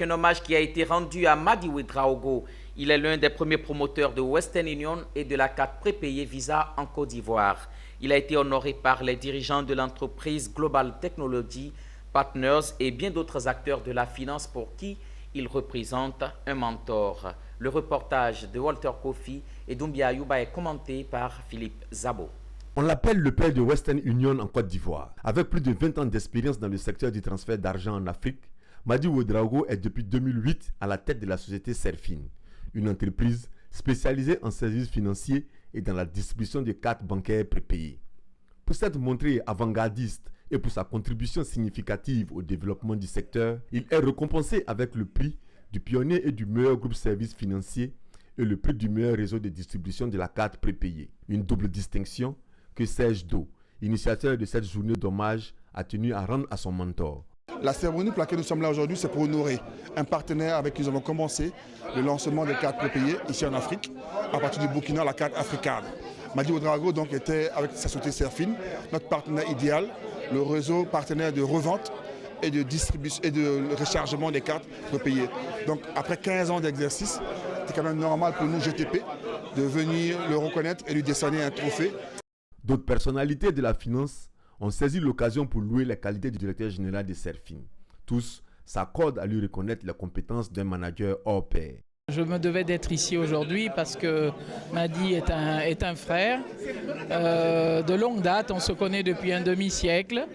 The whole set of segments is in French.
Un hommage qui a été rendu à Madi Ouedraogo. Il est l'un des premiers promoteurs de Western Union et de la carte prépayée Visa en Côte d'Ivoire. Il a été honoré par les dirigeants de l'entreprise Global Technology Partners et bien d'autres acteurs de la finance pour qui il représente un mentor. Le reportage de Walter Kofi et Doumbia Ayouba est commenté par Philippe Zabo. On l'appelle le père de Western Union en Côte d'Ivoire. Avec plus de 20 ans d'expérience dans le secteur du transfert d'argent en Afrique, Madi Ouedraogo est depuis 2008 à la tête de la société Serfine, une entreprise spécialisée en services financiers et dans la distribution de cartes bancaires prépayées. Pour s'être montré avant-gardiste et pour sa contribution significative au développement du secteur, il est récompensé avec le prix du pionnier et du meilleur groupe services financiers et le prix du meilleur réseau de distribution de la carte prépayée. Une double distinction que Serge Do, initiateur de cette journée d'hommage, a tenu à rendre à son mentor. La cérémonie pour laquelle nous sommes là aujourd'hui, c'est pour honorer un partenaire avec qui nous avons commencé le lancement des cartes prépayées ici en Afrique, à partir du Burkina, la carte africaine. Madi Ouedraogo donc était avec sa société Serfine, notre partenaire idéal, le réseau partenaire de revente et de distribution et de rechargement des cartes prépayées. Donc après 15 ans d'exercice, c'est quand même normal pour nous GTP de venir le reconnaître et lui décerner un trophée. D'autres personnalités de la finance ont saisi l'occasion pour louer les qualités du directeur général de Serfine. Tous s'accordent à lui reconnaître les compétences d'un manager hors pair. Je me devais d'être ici aujourd'hui parce que Madi est un frère. De longue date, on se connaît depuis un demi-siècle.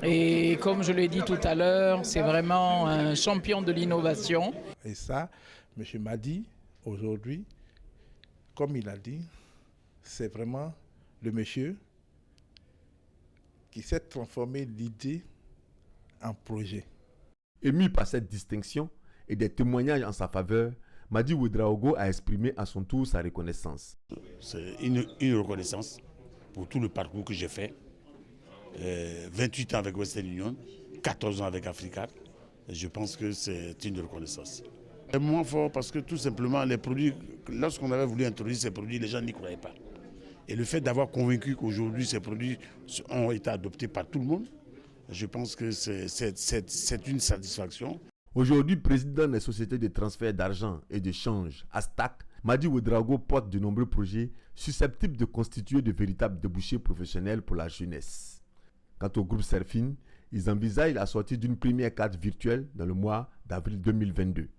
Et comme je l'ai dit tout à l'heure, c'est vraiment un champion de l'innovation. Et ça, M. Madi, aujourd'hui, comme il a dit, c'est vraiment le monsieur qui s'est transformé l'idée en projet. Ému par cette distinction et des témoignages en sa faveur, Madi Ouedraogo a exprimé à son tour sa reconnaissance. C'est une reconnaissance pour tout le parcours que j'ai fait. 28 ans avec Western Union, 14 ans avec Africa. Je pense que c'est une reconnaissance. C'est moins fort parce que tout simplement les produits, lorsqu'on avait voulu introduire ces produits, les gens n'y croyaient pas. Et le fait d'avoir convaincu qu'aujourd'hui ces produits ont été adoptés par tout le monde, je pense que c'est une satisfaction. Aujourd'hui, président des sociétés de transfert d'argent et de change, ASTAC, Madi Ouedraogo porte de nombreux projets susceptibles de constituer de véritables débouchés professionnels pour la jeunesse. Quant au groupe Serfine, ils envisagent la sortie d'une première carte virtuelle dans le mois d'avril 2022.